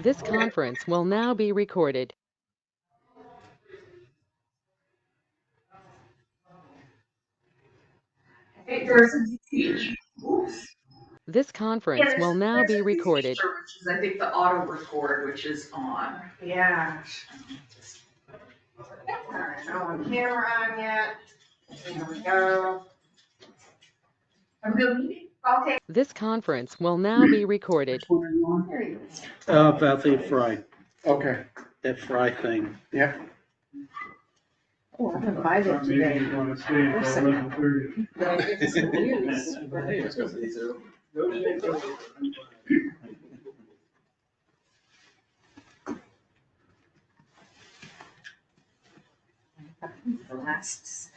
This conference will now be recorded. Hey, there's a teach. Oops. This conference will now be recorded. Feature, which is, I think, the auto record, which is on. Yeah. Alright, no on camera on yet. Here we go. Have a good meeting. Okay. This conference will now be recorded. There he is. About the fry, Okay, that fry thing. yeah. Oh, I'm gonna buy that today. Maybe you want to stay until 11:30. But I get some views. The last.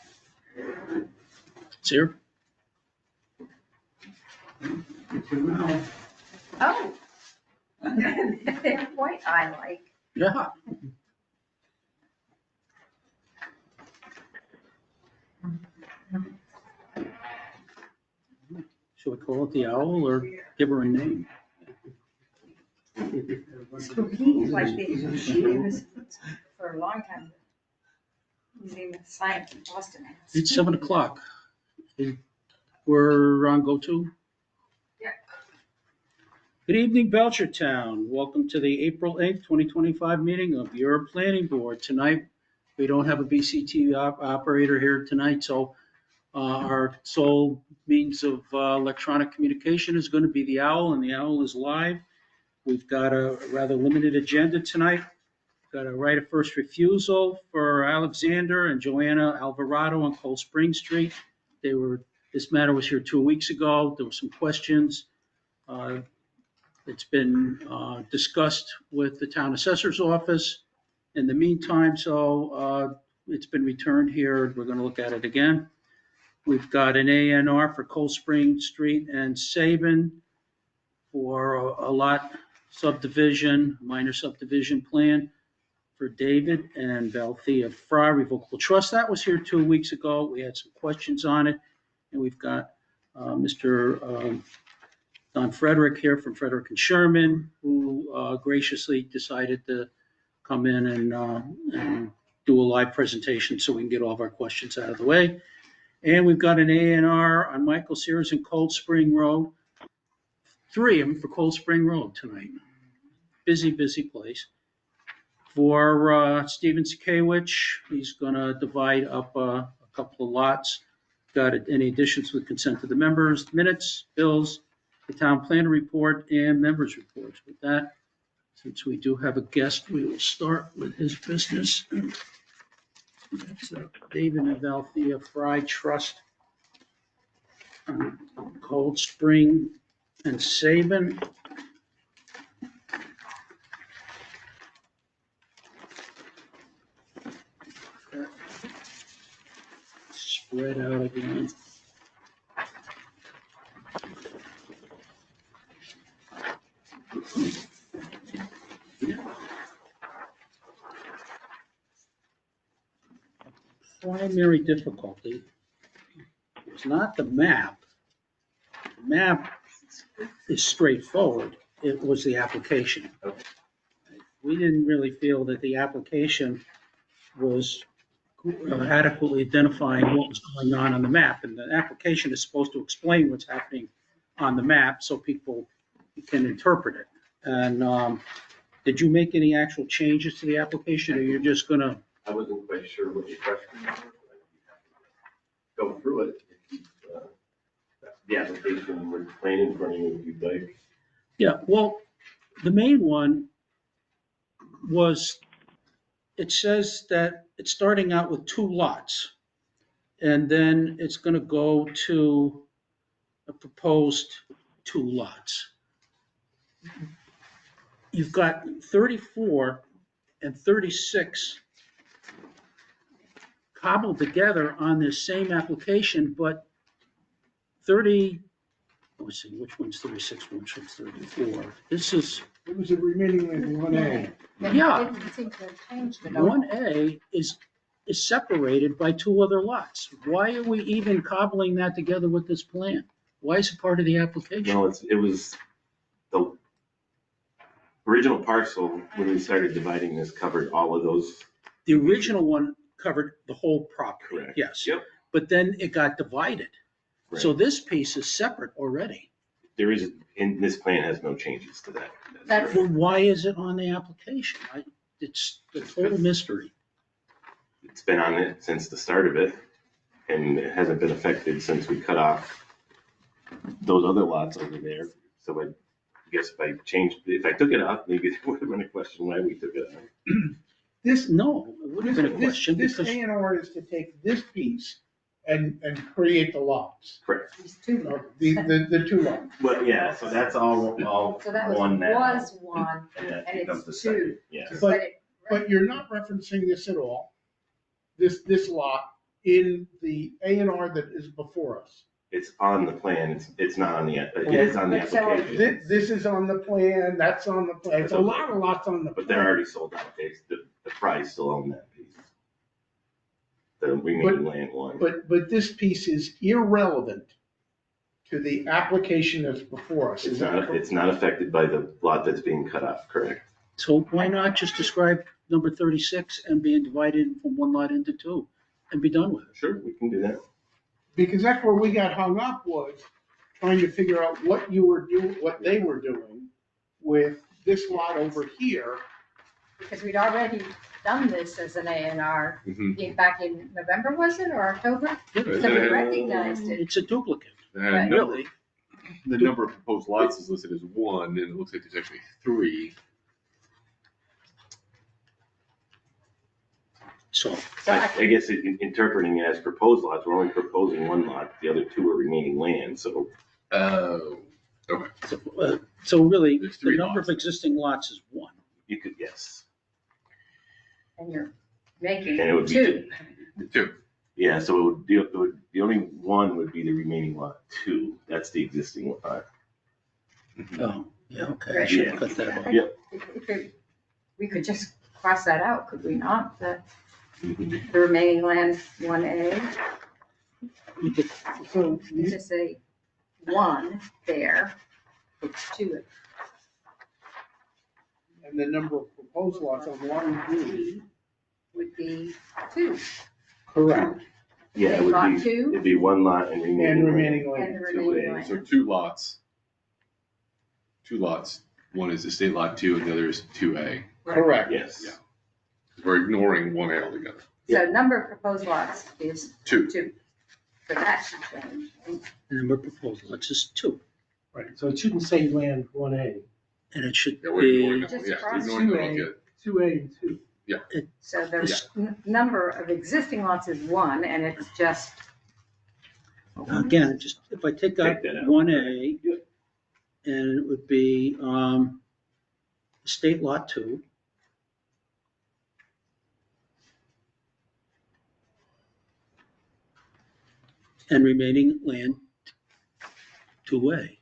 It's here? Oh. White I like. Yeah. Should we call it the owl or give her a name? Spooky, like she was for a long time. Using the science in Boston. It's 7 o'clock. We're on go-to? Yeah. Good evening, Belchertown. Welcome to the April 8th, 2025 meeting of your planning board. Tonight, we don't have a BCT operator here tonight, so our sole means of electronic communication is going to be the owl, and the owl is live. We've got a rather limited agenda tonight. Got a right of first refusal for Alexander and Joanna Alvarado on Cold Spring Street. This matter was here 2 weeks ago. There were some questions. It's been discussed with the town assessor's office in the meantime, so it's been returned here. We're going to look at it again. We've got an A&R for Cold Spring Street and Sabin for a lot subdivision, minor subdivision plan for David and Valthea Fry Revocable Trust. That was here 2 weeks ago. We had some questions on it. And we've got Mr. Don Frederick here from Frederick and Sherman, who graciously decided to come in and do a live presentation so we can get all of our questions out of the way. And we've got an A&R on Michael Sears and Cold Spring Road. 3 of them for Cold Spring Road tonight. Busy, busy place. For Stephen Sakewicz, he's going to divide up a couple of lots. Got any additions with consent of the members, minutes, bills, the town planner report, and members' reports. With that, since we do have a guest, we will start with his business. That's David and Valthea Fry Trust on Cold Spring and Sabin. Spread out again. Primary difficulty is not the map. The map is straightforward. It was the application. We didn't really feel that the application was adequately identifying what was going on the map. And the application is supposed to explain what's happening on the map so people can interpret it. And did you make any actual changes to the application, or you're just going to? I wasn't quite sure what your question was. Go through it. The application we're planning for you if you'd like. Yeah, well, the main one was, it says that it's starting out with 2 lots. And then it's going to go to a proposed 2 lots. You've got 34 and 36 cobbled together on this same application, but 30, let's see, which one's 36, which one's 34? This is, It was a remaining in 1A. yeah, Didn't think to change it all. 1A is separated by 2 other lots. Why are we even cobbling that together with this plan? Why is it part of the application? No, it was the original parcel, when we started dividing this, covered all of those. The original one covered the whole property, Correct. yes. Yep. But then it got divided. So Right. this piece is separate already. There is, in this plan has no changes to that. That's- Well, why is it on the application? It's the total mystery. It's been on it since the start of it, and it hasn't been affected since we cut off those other lots over there. So I guess if I took it off, maybe there would have been a question why we took it off. No, it would have been a question This because, A and R is to take this piece and create the lots, Correct. these two. or the two lots. But yeah, so that's all So that was, one now. was one, And that and becomes the it's two. second, yes. But- but it. But you're not referencing this at all, this lot in the A and R that is before us. It's on the plan, it's not on the, it is on the But so- application, This is on the plan, that's on the plan, it's a lot of lots on the plan. but they're already sold out, the price still own that piece. The remaining land one. But this piece is irrelevant to the application that's before us, is that correct? It's not affected by the lot that's being cut off, correct? so why not just describe number 36 and being divided from one lot into two and be done with it? Sure, we can do that. Because that's where we got hung up, was trying to figure out what you were doing, what they were doing with this lot over here. Because we'd already done this as an A and R back in November, was it, or October? So we recognized it. It's a duplicate, Right. really. The number of proposed lots is listed as one, and it looks like there's actually three. So, So I guess interpreting it as proposed lots, we're only proposing one lot, the other two are remaining land, so Oh, so really, There's the three number of lots. existing lots is one. you could, yes. And you're making And it would be two. two. Yeah, so the only one would be the remaining lot two, that's the existing lot. Oh, yeah, okay, I Right. should have cut that off. Yep. We could just cross that out, could we not? The remaining land, 1A, You could- So you just say one there, it's two. and the number of proposed lots on line B. Would be two. Correct. Yeah, it Lot would be, two? it'd be one lot and remaining. And land. remaining And land. the Two remaining ways. So land. two lots. Two lots. One is estate lot 2, and the other is 2A. Correct. Yes. Yeah. We're ignoring 1A altogether. So number of proposed lots is Two. two. So that should change. And The number of proposed lots is two, Right, so it shouldn't say land 1A, and it should Yeah, we're ignoring be, that one. Just Yeah, cross we're ignoring the 2A. look 2A and 2. so the number of existing lots is one, and it's just, again, just, if I take out Take that out. 1A, and it would be, estate lot 2. And remaining land 2A.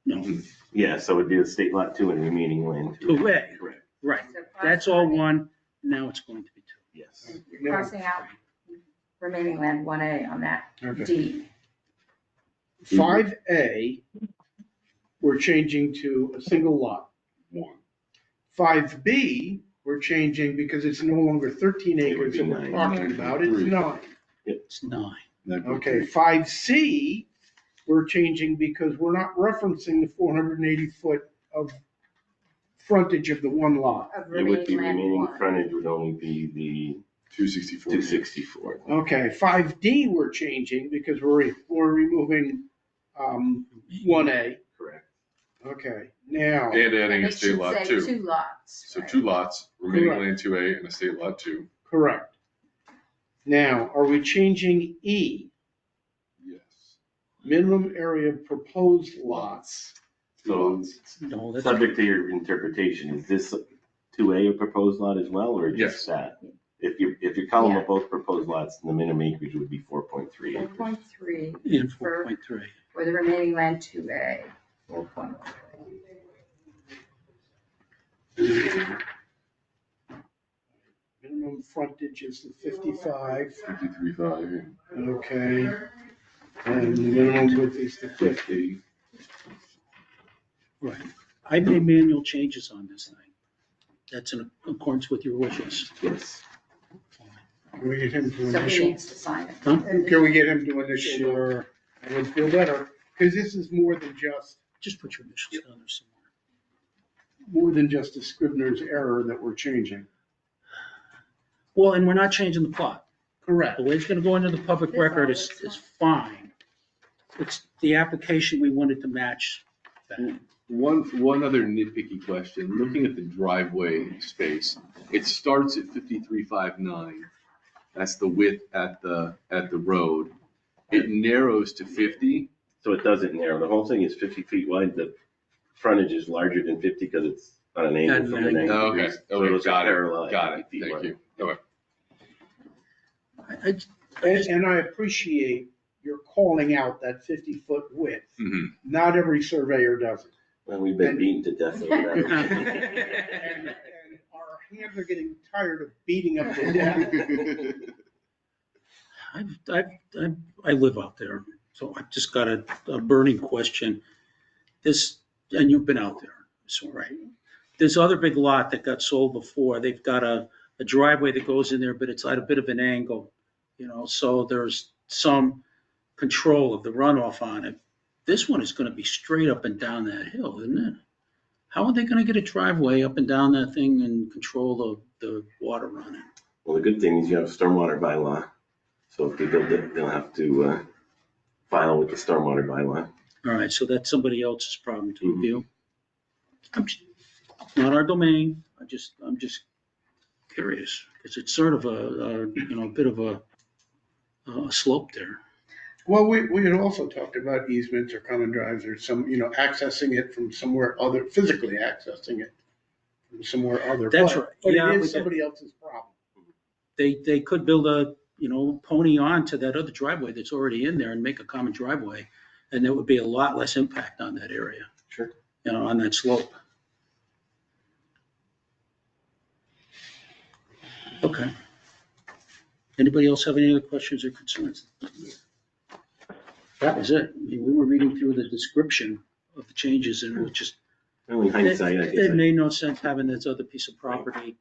No, Yeah, so it'd be the state lot two and remaining land two. 2A, Correct, right. so That's all crossing- one, now it's going to be two. yes. and you're crossing out remaining land 1A on that Okay. D. 5A, we're changing to a single lot. 1. 5B, we're changing because it's no longer 13 It would acres be that we're 9. talking about, it's 9. It's 9. Okay, 5C, we're changing because we're not referencing the 480 foot of frontage of the one lot. Of It would be remaining land remaining one. frontage would only be the 264. 264. Okay, 5D, we're changing because we're removing 1A. Correct. Okay, now, And adding And it estate should lot say 2. two lots. So right? 2 lots, remaining Correct. land 2A and estate lot 2. correct. Now, are we changing E? Yes. Minimum area of proposed lots. So, No, that's, subject to your interpretation, is this 2A a proposed lot as well, or Yes. just that? If you're calling Yeah. them both proposed lots, then the minimum acreage would be 4.3 acres. 4.3 in for 4.3. for the remaining land 2A. 4.3. Minimum frontage is the 55, 53.5. okay. And the minimum width is the 50. Right. I made manual changes on this thing. That's in accordance with your wishes. Yes. Can we get him to So he initial? needs to sign it. Huh? Can we get him to initial? Sure. I would feel better, because this is more than Just put your initials down there somewhere. a Scrivener's error that we're changing. Well, and we're not changing the plot. Correct. The way it's gonna go into the public record is fine. It's the application we wanted to match that. One other nitpicky question, looking at the driveway space, it starts at 53.59. That's the width at the road. It narrows to 50. So it doesn't narrow. The whole thing is 50 feet wide. The frontage is larger than 50 because it's on an angle from the 90 Okay, degrees. So okay, those are got parallel it, at got 50 it, feet thank wide. you. Okay. And I appreciate your calling out that 50-foot width. Mhm. Not every surveyor does it. Well, we've been beaten to death over And that. our hands are getting tired of beating up to death. I live out there, so I've just got a burning question. This, and you've been out there, so, right? This other big lot that got sold before, they've got a driveway that goes in there, but it's at a bit of an angle, so there's some control of the runoff on it. This one is gonna be straight up and down that hill, isn't it? How are they gonna get a driveway up and down that thing and control the water running? Well, the good thing is you have a stormwater bylaw. So if they build it, they'll have to file with the stormwater bylaw. All right, so that's somebody else's problem to Mhm. review. Not our domain, I'm just curious, because it's sort of a bit of a slope there. Well, we had also talked about easements or common drives or some, accessing it from somewhere other, physically accessing it from somewhere other. That's But- right. But Yeah, it we is did. somebody else's problem. They could build a, pony on to that other driveway that's already in there and make a common driveway, and there would be a lot less impact on that area, Sure. on that slope. Okay. Anybody else have any other questions or concerns? That was it. I mean, we were reading through the description of the changes, and it was just, Well, in hindsight, I it guess made no sense having this other piece of property,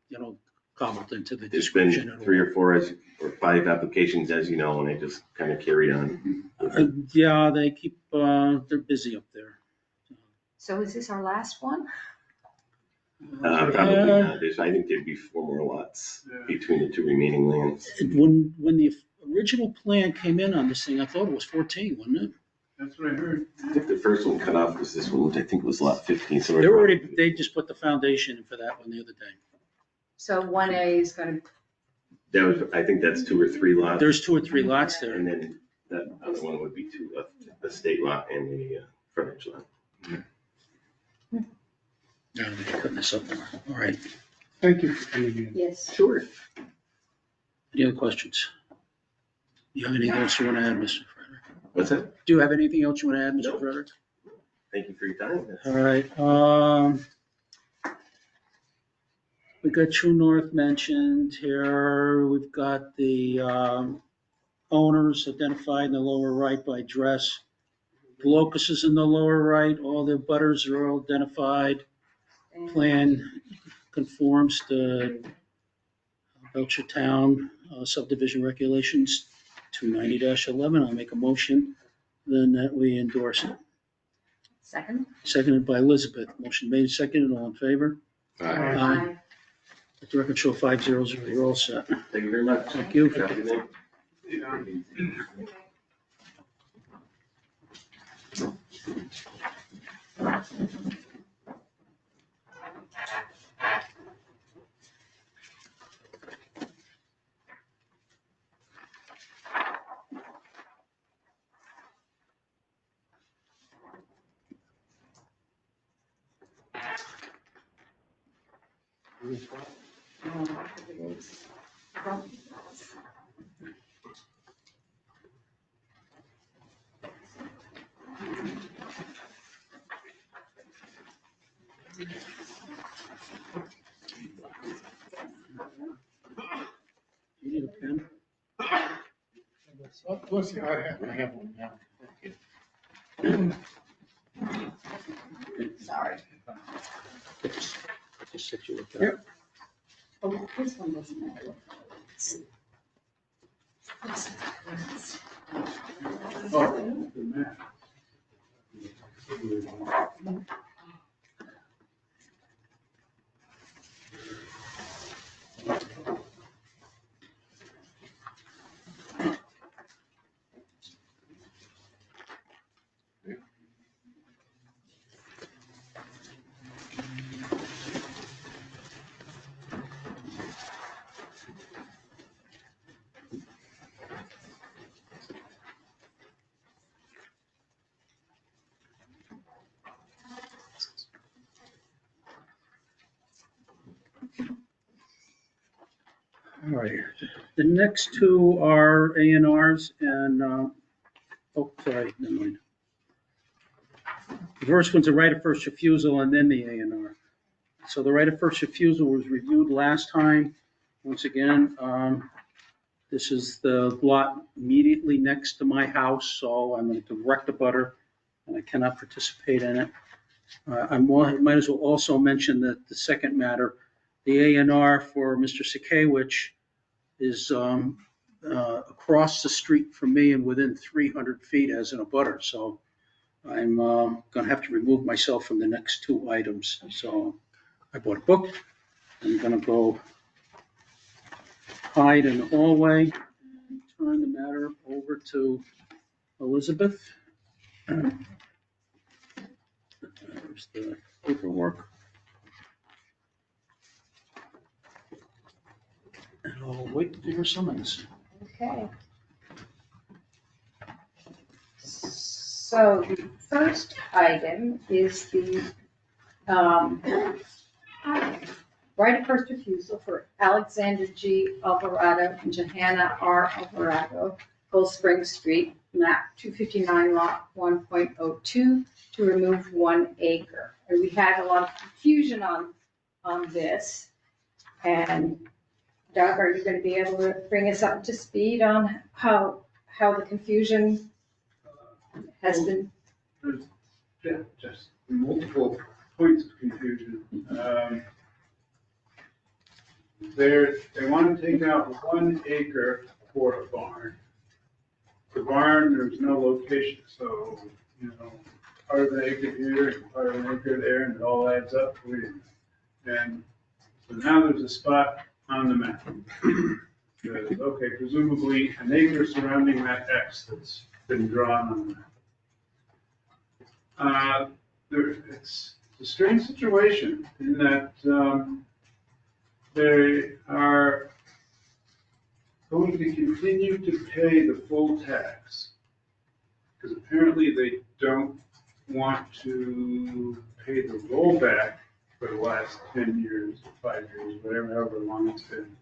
cobbled into the it's been description. at all. 3 or 4 or 5 applications, as you know, and they just kind of carry on. Yeah, they keep, they're busy up there. So is this our last one? Probably not. I think there'd be 4 more lots between the 2 remaining lands. When the original plan came in on this thing, I thought it was 14, wasn't it? That's what I heard. I think the first one cut off was this one, which I think was lot 15. So They just put the foundation in for that one the other day. So 1A is gonna, I think that's 2 or 3 lots. There's 2 or 3 lots there. And then that other one would be 2, a state lot and a frontage lot. No, they're cutting this up more. All right. Thank you for coming in. yes. Sure. Any other questions? Do you have anything else you want to add, Mr. Frederick? What's that? Do you have anything else you want to add, Mr. No. Frederick? Thank you for your time. All right, we got True North mentioned here. We've got the, owners identified in the lower right by address. The locus is in the lower right. All the butters are all identified. Plan conforms to Belchertown subdivision regulations 290-11. I'll make a motion then that we endorse it. Second? Seconded by Elizabeth. Motion made, seconded, all in favor? All right. Aye. Let the record show 5-0. You're all set. Thank you very much. Thank you. Have a good night. You need a pen? Let's see, I have one now. Sorry. maps that you looked at. Yep. Oh, this one doesn't matter. Oh, the map. All right, the next two are A and Rs and, oh, sorry, never mind. The first one's a right of first refusal and then the A and R. So the right of first refusal was reviewed last time. Once again, this is the lot immediately next to my house, so I'm a direct abutter and I cannot participate in it. I might as well also mention that the second matter, the A and R for Mr. Sakewicz is across the street from me and within 300 feet as an abutter. So I'm going to have to remove myself from the next two items. So I bought a book. I'm going to go hide in the hallway, turn the matter over to Elizabeth. There's the paperwork. And I'll wait to hear summons. Okay. So the first item is the right of first refusal for Alexander G. Alvarado and Johanna R. Alvarado, Gold Spring Street, map 259, lot 1.02, to remove 1 acre. And we had a lot of confusion on this. And Doug, are you going to be able to bring us up to speed on how the confusion has been? Yeah, just multiple points of confusion. They want to take out 1 acre for a barn. The barn, there's no location, so, part of an acre here and part of an acre there, and it all adds up. And so now there's a spot on the map. Okay, presumably an acre surrounding that X that's been drawn on the map. It's a strange situation in that they are going to continue to pay the full tax because apparently they don't want to pay the rollback for the last 10 years, 5 years, whatever, however long it's been.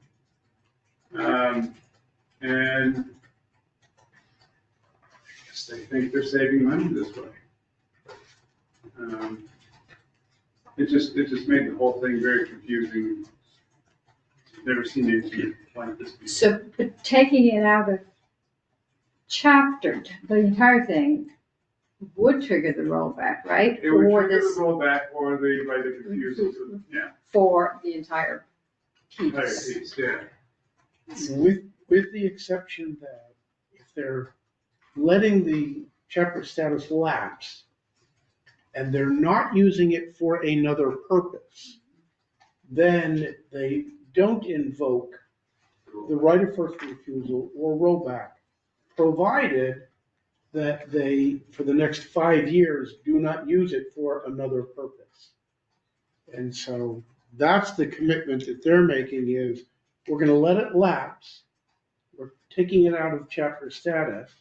And I guess they think they're saving money this way. It just made the whole thing very confusing. Never seen anything like this before. So, but taking it out of chapter, the entire thing would trigger the rollback, right? It would For trigger this, the rollback or the right of refusal, yeah, for the entire entire piece. piece, yeah. With the exception that if they're letting the chapter status lapse and they're not using it for another purpose, then they don't invoke the right of first refusal or rollback, provided that they, for the next 5 years, do not use it for another purpose. And so that's the commitment that they're making is, we're gonna let it lapse, we're taking it out of chapter status,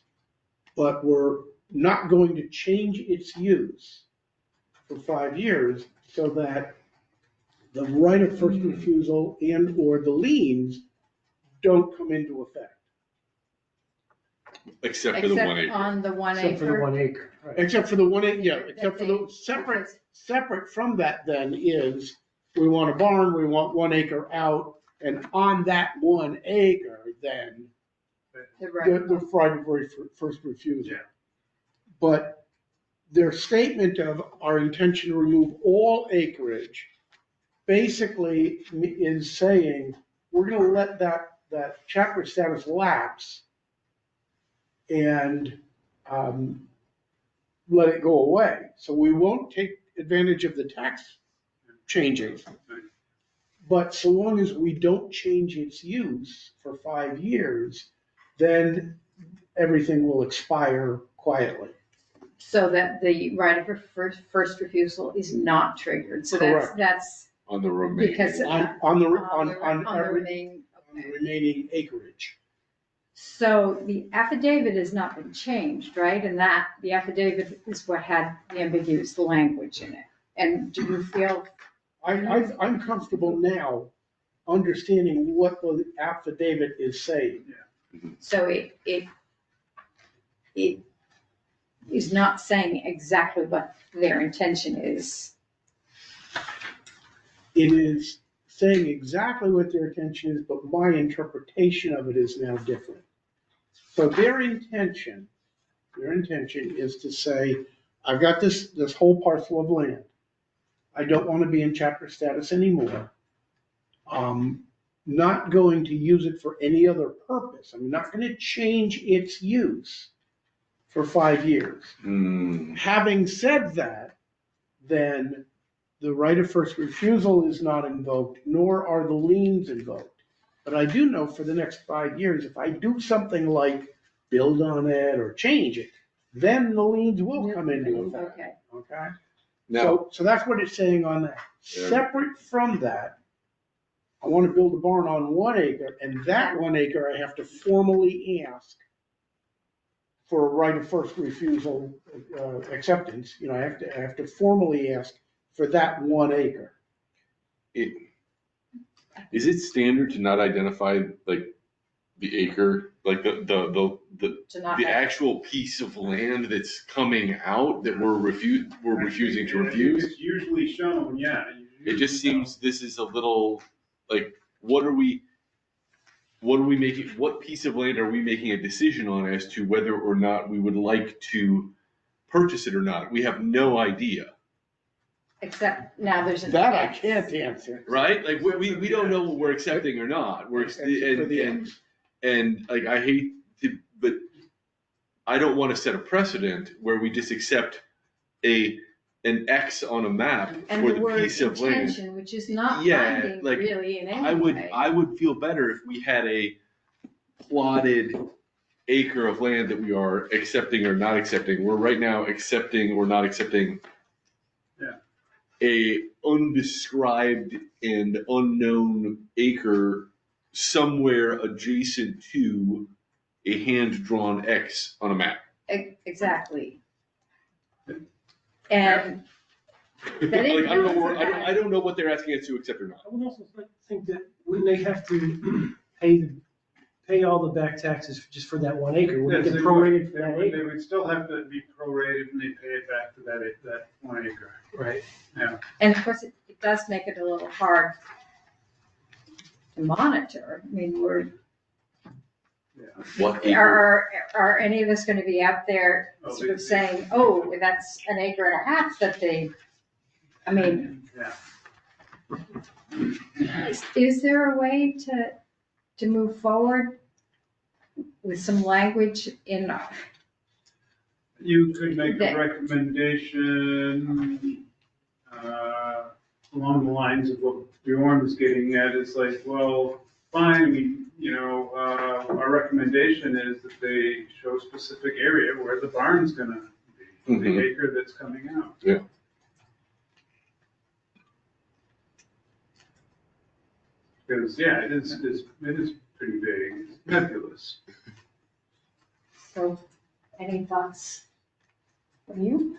but we're not going to change its use for 5 years so that the right of first refusal and or the liens don't come into effect. Except for the 1 Except acre. on the 1 Except for the acre. 1 acre. Except for the 1 acre, yeah, except for the Because- separate from that then is, we want a barn, we want 1 acre out, and on that 1 acre, then The right. the right of first refusal. Yeah. But their statement of our intention to remove all acreage basically is saying, we're gonna let that chapter status lapse and let it go away. So we won't take advantage of the tax changes. But so long as we don't change its use for 5 years, then everything will expire quietly. So that the right of first refusal is not triggered. So Correct. that's On the remaining. because On the remaining. the remaining acreage. So the affidavit has not been changed, right? And that, the affidavit is what had the ambiguous language in it. And do you feel, I'm comfortable now understanding what the affidavit is saying. so it is not saying exactly what their intention is. It is saying exactly what their intention is, but my interpretation of it is now different. So their intention is to say, I've got this whole parcel of land. I don't want to be in chapter status anymore. Not going to use it for any other purpose. I'm not going to change its use for 5 years. Having said that, then the right of first refusal is not invoked, nor are the liens invoked. But I do know for the next 5 years, if I do something like build on it or change it, then the liens will come into effect. Okay? Now, So that's what it's saying on that. Yeah. Separate from that, I want to build a barn on 1 acre, and that 1 acre I have to formally ask for a right of first refusal acceptance. You know, I have to formally ask for that 1 acre. is it standard to not identify like the acre, like the actual piece of land that's coming out that we're refusing to refuse? It's usually shown, yeah. It just seems this is a little, like, what piece of land are we making a decision on as to whether or not we would like to purchase it or not? We have no idea, Except now there's an. That I can't answer. right? Like, we don't know what we're accepting or not. And like, I hate to, but I don't want to set a precedent where we just accept an X on a map And for the the word piece of land. intention, which is not Yeah, binding like, really in any way. I would feel better if we had a plotted acre of land that we are accepting or not accepting. We're right now accepting or not accepting a undescribed and unknown acre somewhere adjacent to a hand-drawn X on a map. Exactly. And that Like, I don't know what they're asking us to accept or not. I would also think that wouldn't they have to pay all the back taxes just for that 1 acre? Would Yes, they get prorated for they that would- acre? They would still have to be prorated and they pay it back to that 1 acre. Right. And of course, it does make it a little hard to monitor. I mean, What acre? are any of us gonna be out there sort of saying, oh, that's an acre and a half that they, I mean, Yeah. is there a way to move forward with some language in, You could make That- a recommendation along the lines of what Bjorn was getting at. It's like, well, fine, our recommendation is that they show a specific area where the barn's gonna be, the acre that's coming out. Yeah. Because, yeah, it is pretty vague, it's nebulous. so, any thoughts from you?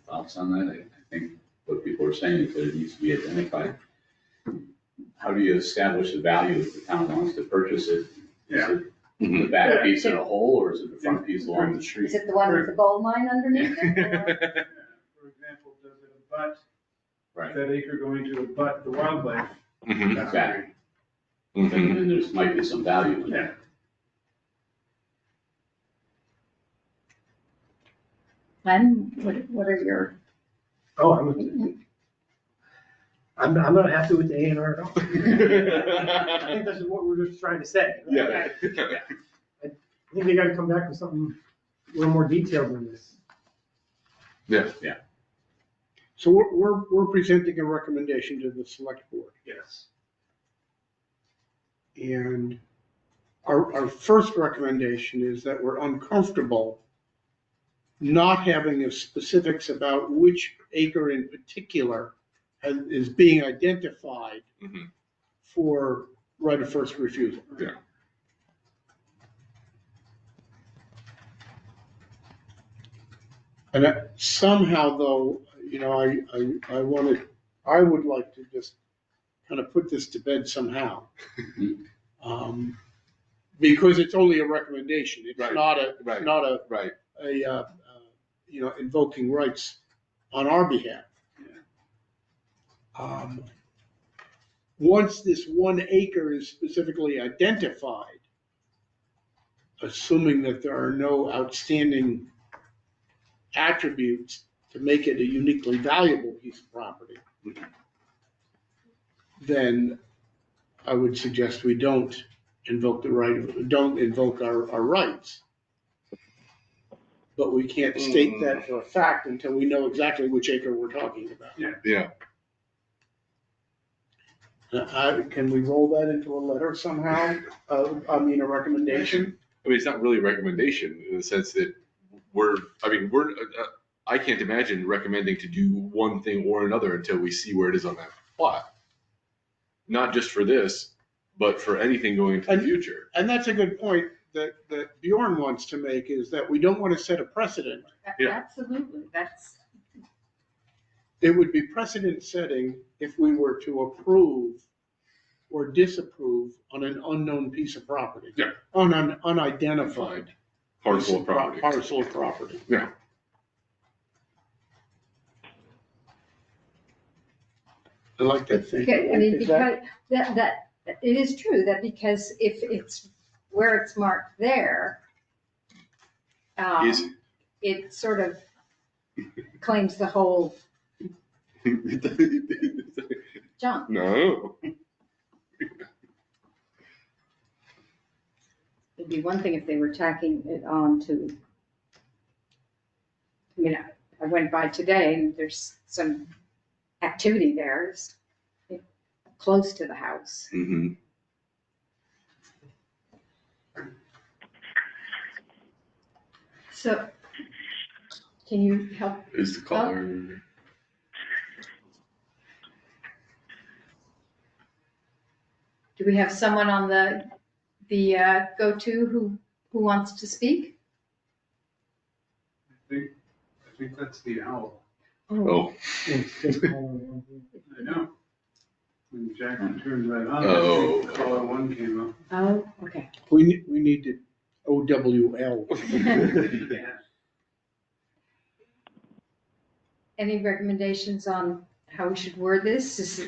Thoughts on that? I think what people are saying is that it needs to be identified. How do you establish the value if the town wants to purchase it? Yeah. Is it the back piece in a hole, or is it the front piece along the street? Is it the one with the gold mine underneath it? or- For example, does it abut, Right. is that acre going to abut the wildlife? Exactly. Mhm. And there might be some value in Yeah. that. Len, what are your, I'm not happy with the A&R at all. I think that's what we're just trying to say. Yeah. I think they gotta come back with something a little more detailed than this. Yeah. So we're presenting a recommendation to the select board. Yes. And our first recommendation is that we're uncomfortable not having the specifics about which acre in particular is being identified Mhm. for right of first refusal. Yeah. And somehow though, I would like to just kind of put this to bed somehow. Because it's only a recommendation. It's Right, not a, right. not a, Right. invoking rights on our behalf. Once this 1 acre is specifically identified, assuming that there are no outstanding attributes to make it a uniquely valuable piece of property, then I would suggest we don't invoke our rights. But we can't state that for a fact until we know exactly which acre we're talking about. Yeah. Can we roll that into a letter somehow? A recommendation? I mean, it's not really a recommendation in the sense that I can't imagine recommending to do one thing or another until we see where it is on that plot. Not just for this, but for anything going into the future. And that's a good point that Bjorn wants to make, is that we don't want to set a precedent. Yeah. Absolutely, that's, It would be precedent setting if we were to approve or disapprove on an unknown piece of property. Yeah. On an unidentified Parcel of property. Parcel of property. Yeah. I like that thing. okay, I mean, Is because that- that, it is true that because if it's where it's marked there, Is it sort of claims the whole junk. No. It'd be one thing if they were tacking it on to, I mean, I went by today and there's some activity there, it's close to the house. Mm-hmm. So, can you help? Is the color? Do we have someone on the go-to who wants to speak? I think that's the owl. Oh. I know. When Jackson turned that on, Oh. caller 1 came up. Oh, okay. We need to OWL. Any recommendations on how we should word this?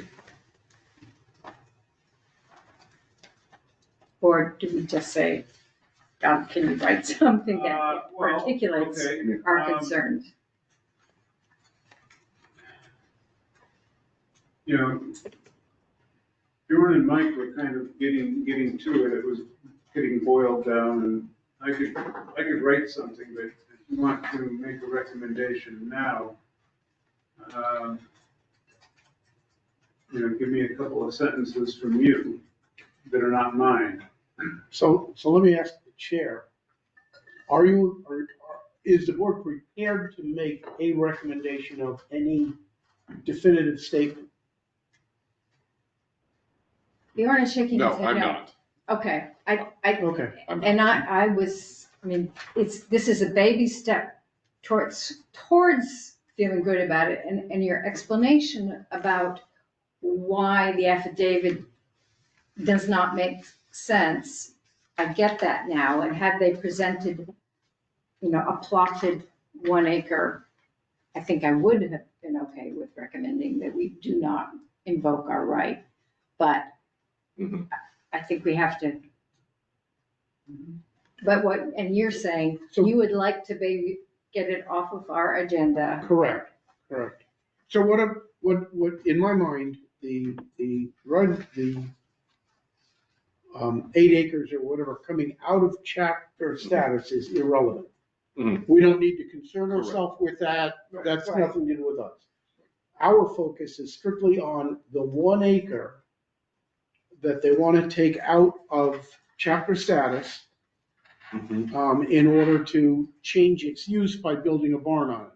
Or do we just say, can you write something that Well, articulates okay. our concerns? You know, Bjorn and Mike were kind of getting to it. It was getting boiled down, and I could write something, but if you want to make a recommendation now, give me a couple of sentences from you that are not mine. So let me ask the chair, is the board prepared to make a recommendation of any definitive statement? Bjorn is shaking his No, head I'm no. not. Okay, Okay. this is a baby step towards feeling good about it, and your explanation about why the affidavit does not make sense, I get that now, and had they presented, a plotted 1 acre, I think I would have been okay with recommending that we do not invoke our right, but Mhm. I think we have to. But and you're saying, So- you would like to get it off of our agenda. Correct. So what in my mind, the 8 acres or whatever coming out of chapter status is irrelevant. Mhm. We don't need to concern ourselves with that. That's Right. nothing to do with us. Our focus is strictly on the 1 acre that they want to take out of chapter status in order to change its use by building a barn on it.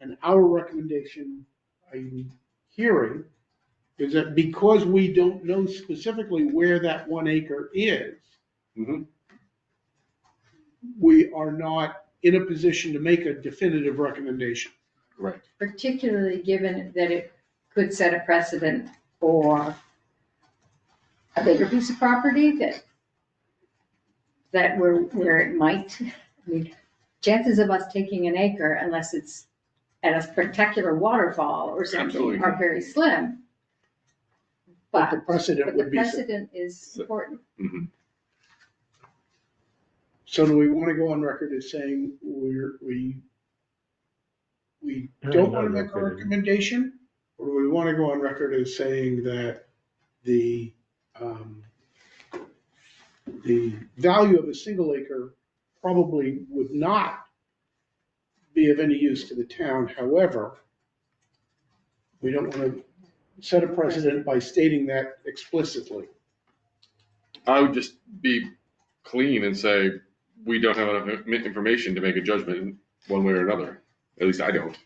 And our recommendation, I'm hearing, is that because we don't know specifically where that 1 acre is, Mhm. we are not in a position to make a definitive recommendation. Right. Particularly given that it could set a precedent for a bigger piece of property that where it might, I mean, chances of us taking an acre unless it's at a spectacular waterfall or something Absolutely. are very slim. But the But precedent the would be. precedent is important. Mhm. So do we want to go on record as saying we don't want to make a recommendation? Or do we want to go on record as saying that the value of a single acre probably would not be of any use to the town? However, we don't want to set a precedent by stating that explicitly. I would just be clean and say, we don't have enough information to make a judgment one way or another. At least I don't.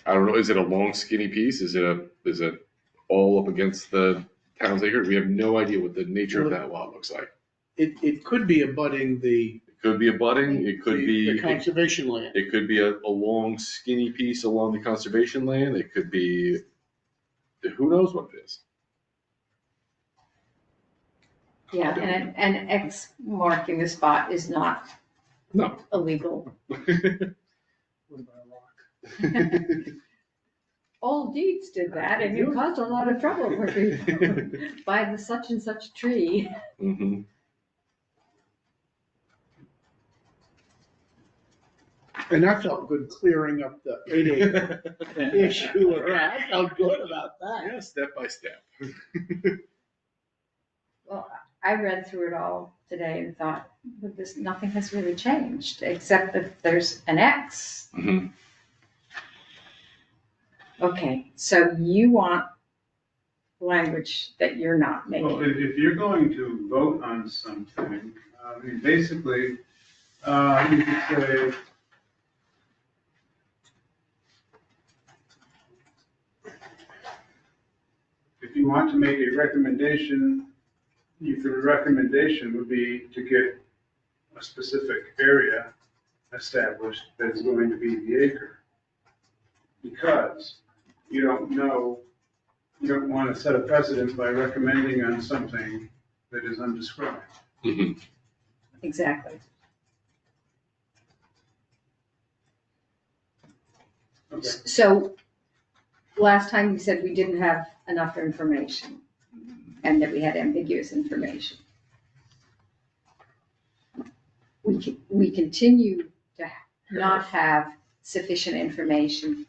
I don't know, is it a long skinny piece? Is it all up against the town's acres? We have no idea what the nature of that lot looks like. It could be abutting the It could be abutting, it could be, conservation land. it could be a long skinny piece along the conservation land. It could be, who knows what it is. Yeah, and X marking the spot is not No. illegal. What about a rock? Old deeds did that and it caused a lot of trouble for people by the such and such tree. Mhm. And that felt good clearing up the 8 acre issue. I felt good about that. Yeah, step by step. Well, I read through it all today and thought, well, nothing has really changed, except that there's an X. Mhm. Okay, so you want language that you're not Well, making. if you're going to vote on something, I mean, basically, you could say, if you want to make a recommendation, the recommendation would be to get a specific area established that is going to be the acre. Because you don't know, you don't want to set a precedent by recommending on something that is undescribed. Mhm. Exactly. Okay. So last time you said we didn't have enough information and that we had ambiguous information. We continue to not have sufficient information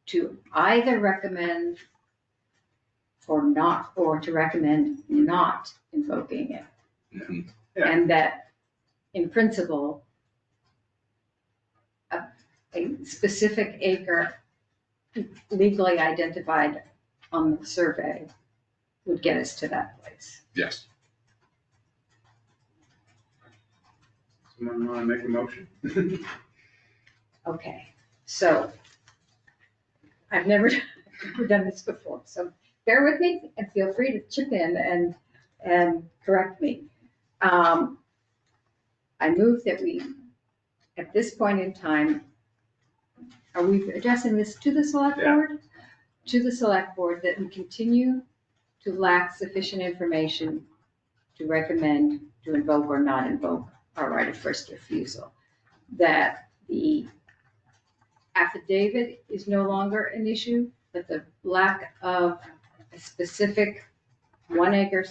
to either recommend or to recommend not invoking it. Mhm. Yeah. And that, in principle, a specific acre legally identified on the survey would get us to that place. Yes. Someone want to make a motion? Okay, so I've never done this before, so bear with me and feel free to chip in and correct me. I move that we, at this point in time, are we addressing this to the select Yeah. board? To the select board, that we continue to lack sufficient information to recommend to invoke or not invoke our right of first refusal. That the affidavit is no longer an issue, but the lack of a specific 1 acre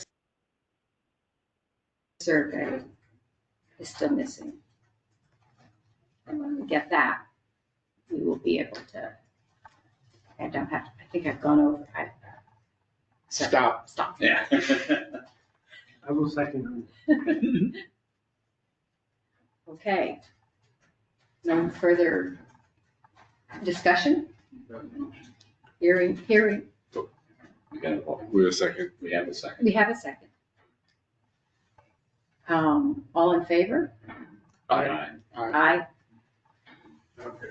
survey is still missing. And when we get that, we will be able to, I don't have, I think I've gone over. So, Stop. Stop. Yeah. I will second. Okay. No further discussion? Hearing, We got a vote. We're a second. We have a second. we have a second. All in favor? Aye. Aye. Okay.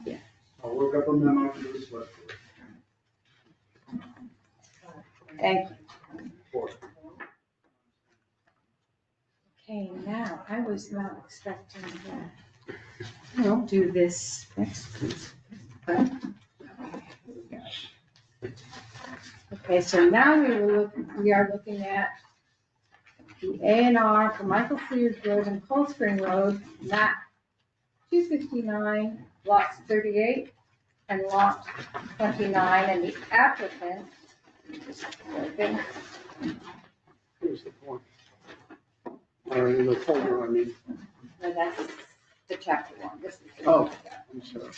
Yeah. I'll look up a memo to the select board. Thank you. Okay, now, I was not expecting that. We'll do this next, please. Okay, so now we are looking at the A and R for Michael Sears Road and Cold Spring Road, map 259, lots 38 and lot 29, and the applicant. Okay. Here's the form. Or the folder, I mean. No, that's the chapter one. This is the Oh. I'm sorry.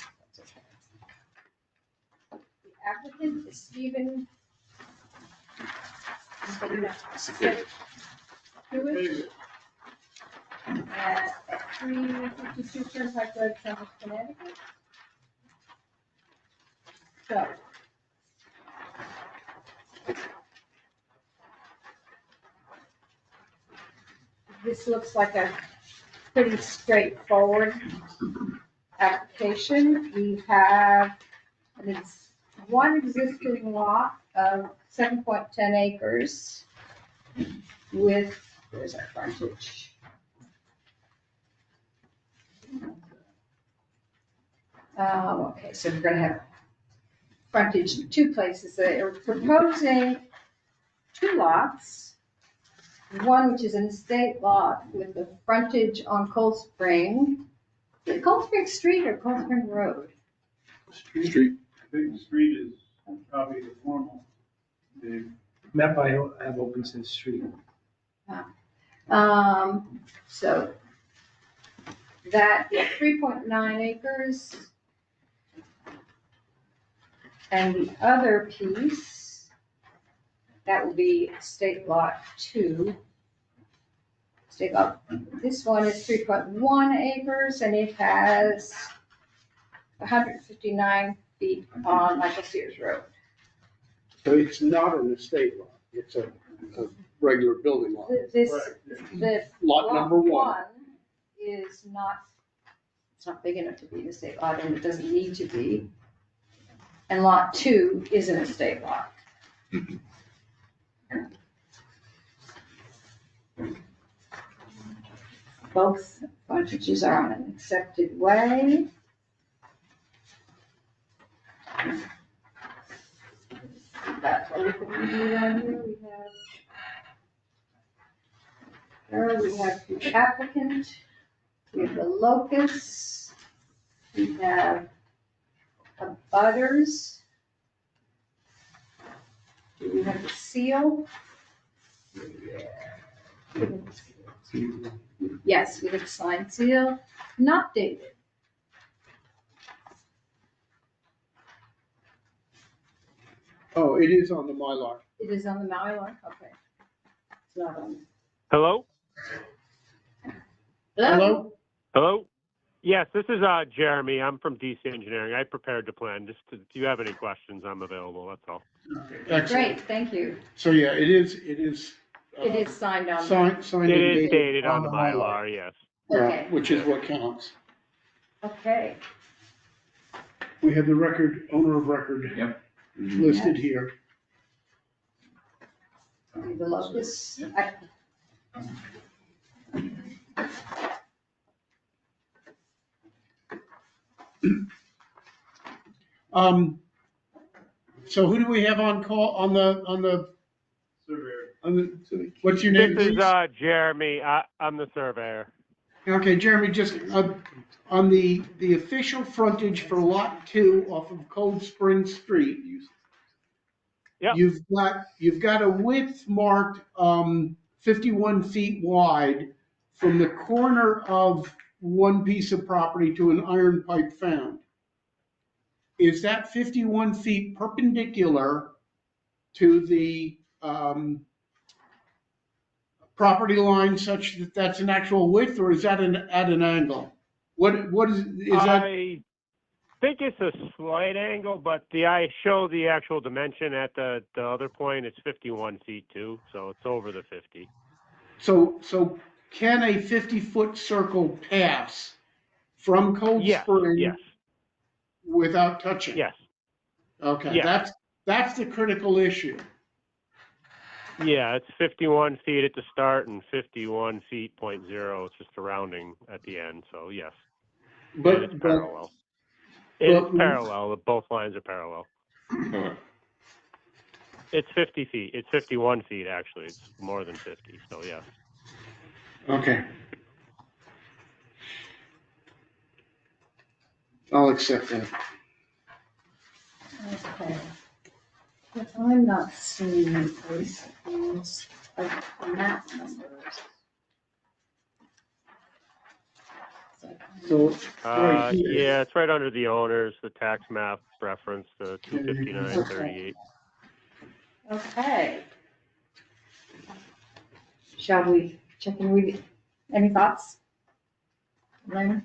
The applicant is Sabin. Hewitt. At 352 Turnpike Road, Tremont, Connecticut. So. This looks like a pretty straightforward application. We have one existing lot of 7.10 acres with, where's our frontage? Okay, so we're gonna have frontage in two places. They're proposing two lots. One which is an estate lot with the frontage on Cold Spring. Is it Cold Spring Street or Cold Spring Road? Street. I think the street is probably the formal name. Map I have open says street. So that is 3.9 acres. And the other piece, that will be State Lot 2. State Lot, this one is 3.1 acres and it has 159 feet on Michael Sears Road. So it's not an estate lot, it's a regular building lot. This, Right. the Lot number one. is not, it's not big enough to be an estate lot and it doesn't need to be. And lot 2 is an estate lot. Both frontages are on an accepted way. That's what we can do down here. We have the applicant, we have the locus, we have the butters. Do we have the seal? Yes, we have a signed seal, not dated. Oh, it is on the Mylar. It is on the Mylar, okay. It's not on. Hello? Hello? Hello? Yes, this is Jeremy. I'm from DC Engineering. I prepared the plan. If you have any questions, I'm available. That's all. Excellent. Great, thank you. So, yeah, it is. It is signed on. Signed It and is dated on the Mylar. Mylar, yes. Okay, Which is what counts. okay. We have the record, owner of record Yep. listed here. The locus. So who do we have on call, on the, Surveyor. what's your name, This is please? Jeremy. I'm the surveyor. Okay, Jeremy, just, on the official frontage for Lot 2 off of Cold Spring Street. Yep. You've got a width marked, 51 feet wide from the corner of one piece of property to an iron pipe found. is that 51 feet perpendicular to the property line such that that's an actual width, or is that at an angle? What is that? I think it's a slight angle, but I show the actual dimension at the other point. It's 51 feet too, so it's over the 50. So can a 50-foot circle pass from Cold Yes, Spring yes, without touching? yes. Okay, Yes. that's the critical issue. Yeah, it's 51 feet at the start and 51 feet point zero. It's just a rounding at the end, so yes. And it's parallel. It's parallel. Both lines are parallel. It's 50 feet. It's 51 feet, actually. It's more than 50, so yes. Okay. I'll accept that. Okay. But I'm not seeing these like map numbers. So right here. Yeah, it's right under the owners, the tax map reference, the 25938. Okay. Shall we check in with, any thoughts? Raymond?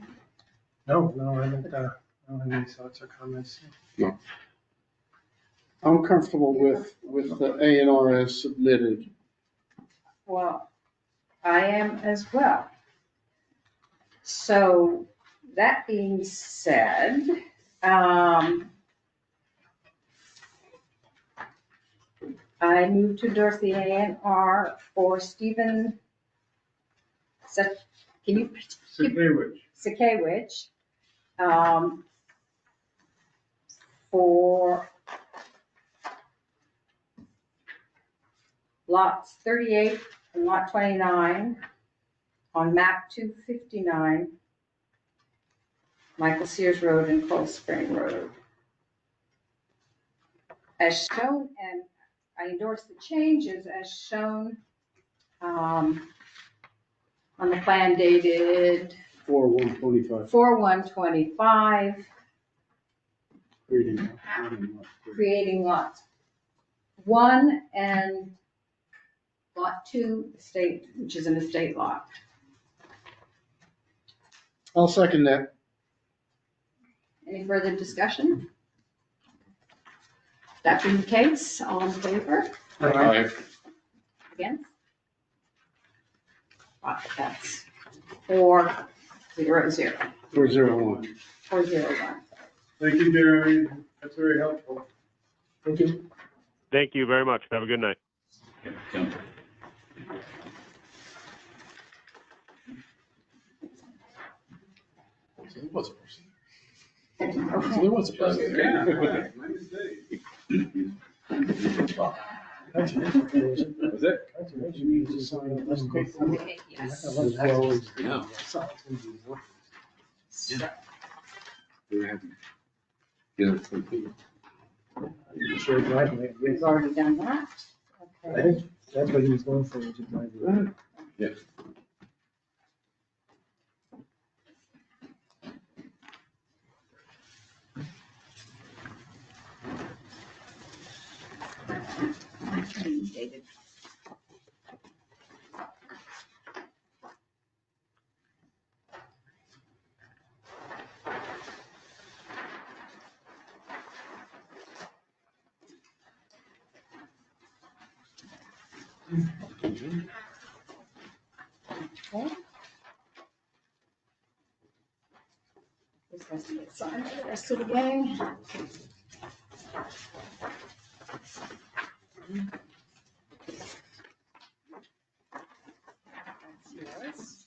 No, I don't have any thoughts or comments. I'm comfortable with the A&R as submitted. Well, I am as well. So that being said, I move to endorse the A&R for Stephen Sakewicz, for lots 38 and lot 29 on map 259, Michael Sears Road and Cold Spring Road. As shown, and I endorse the changes as shown on the plan dated 4/1/25. 4/1/25, Reading. creating lots 1 and lot 2 estate, which is an estate lot. I'll second that. Any further discussion? That being the case, all in favor? Against? That's 4-0-0. 401. 401. Thank you, Jeremy. That's very helpful. Thank you. Thank you very much. Have a good night. Yeah, Tim. So there was a person. Okay. So there was a person. Yeah. My mistake. Conservation. Was it? Conservation needs to sign this paper. Okay, yes. As well as. Yeah. So, We had to get it completed. Shared driveway. we've already done that. I Okay. think that's what he was going for, was a driveway. Yeah. Dated. Okay. This has to get signed by the rest of the gang. That's yours.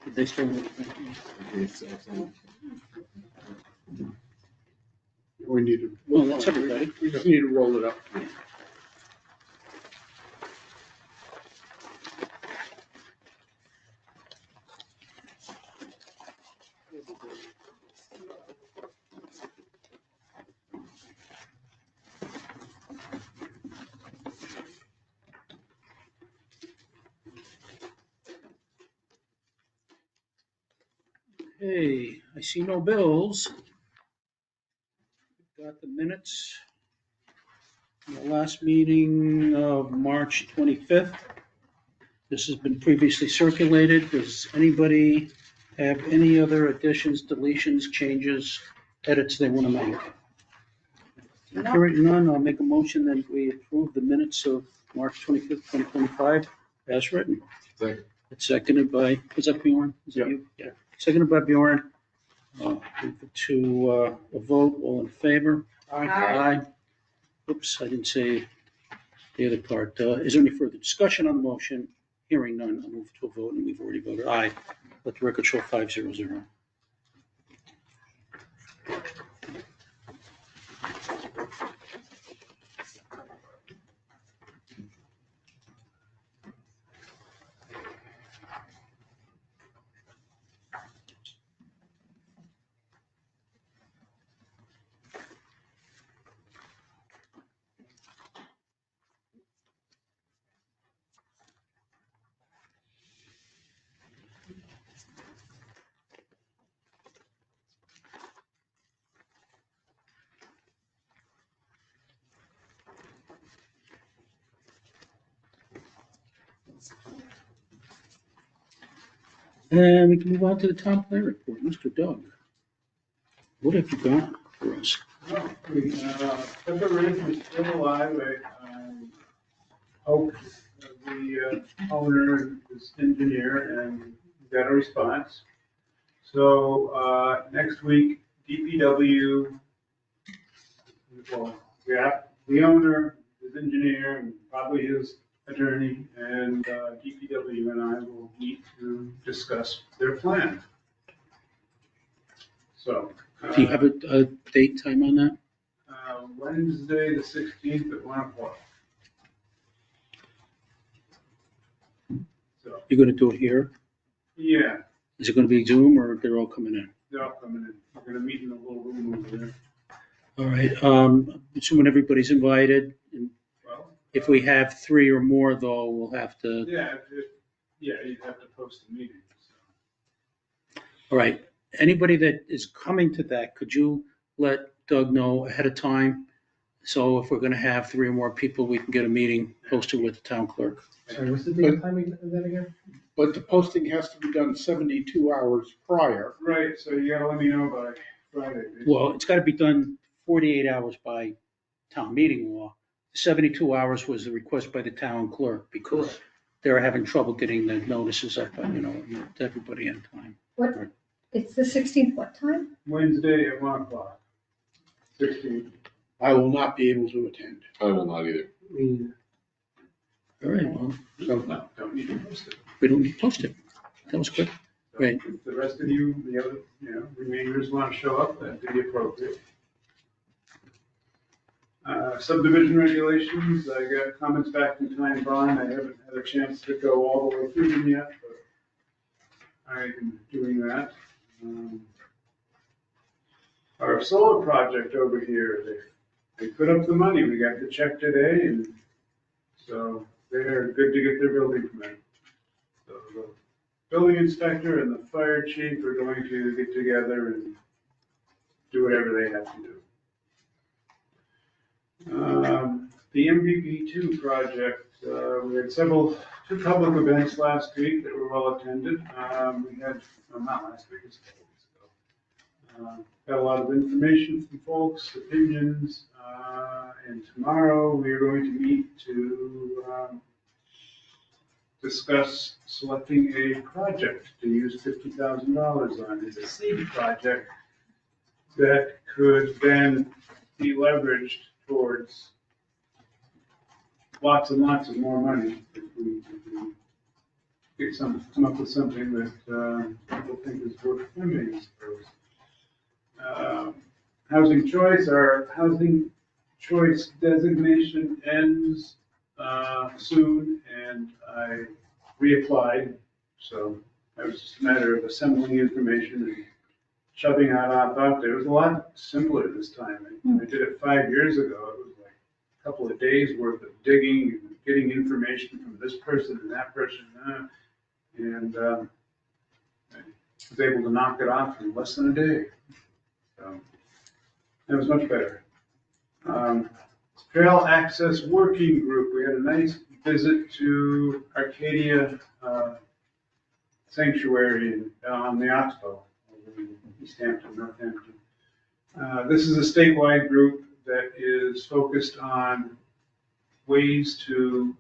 Did they still? We need to. Well, that's everybody. We just need to roll it up. Okay, I see no bills. Got the minutes. The last meeting of March 25th. This has been previously circulated. Does anybody have any other additions, deletions, changes, edits they want to make? Hearing none, I'll make a motion that we approve the minutes of March 25th, 2025 as written. Second. It's seconded by, was that Bjorn? Is that you? Yeah. Seconded by Bjorn. Move it to a vote, all in favor? Aye. Oops, I didn't say the other part. Is there any further discussion on the motion? Hearing none, I'll move to a vote, and we've already voted aye. Let the record show 500. And we can move on to the town plan report. Mr. Doug, what have you got for us? Pepper Ridge is still alive. I hope the owner is engineer and got a response. So next week, DPW, well, yeah, the owner, his engineer, and probably his attorney, and DPW and I will meet to discuss their plan. So. Do you have a date time on that? Wednesday, the 16th at 1 o'clock. So, You're gonna do it here? yeah, Is it gonna be Zoom or they're all coming in? they're all coming in. We're gonna meet in a little room over there. All right, assuming everybody's invited, and Well, if we have 3 or more though, we'll have to, yeah, you'd have to post the meeting. So. all right. Anybody that is coming to that, could you let Doug know ahead of time? So if we're gonna have 3 or more people, we can get a meeting posted with the town clerk. Sorry, what's the date and timing of that again? But the posting has to be done 72 hours prior. Right, so you gotta let me know by Friday. Well, it's gotta be done 48 hours by town meeting law. 72 hours was the request by the town clerk because they're having trouble getting the notices up, to everybody in time. What, it's the 16th, what time? Wednesday at 1 o'clock. 16th. I will not be able to attend. I will not either. All right, well, So don't need to post it. we don't need to post it. That was quick. So Right. If the rest of you, the other, remainders want to show up, that'd be appropriate. Subdivision regulations, I got comments back from Time Bond. I haven't had a chance to go all the way through them yet, but I'm doing that. Our solar project over here, they put up the money. We got the check today, and so they're good to get their building permit. So the building inspector and the fire chief are going to get together and do whatever they have to do. The MVP2 project, we had two public events last week that were well attended. We had, well, not last week, it's a couple weeks ago. Got a lot of information from folks, opinions, and tomorrow we are going to meet to discuss selecting a project to use $50,000 on. It's a seed project that could then be leveraged towards lots and lots of more money if we come up with something that people think is worth funding, I suppose. Housing choice, our housing choice designation ends soon, and I reapplied, so it was just a matter of assembling information and shoving out there. It was a lot simpler this time. I did it 5 years ago. It was like a couple of days worth of digging and getting information from this person and that person. And was able to knock it off in less than a day. So it was much better. Trail Access Working Group, we had a nice visit to Arcadia Sanctuary on the Oxbow, over in East Hampton, Northampton. This is a statewide group that is focused on ways to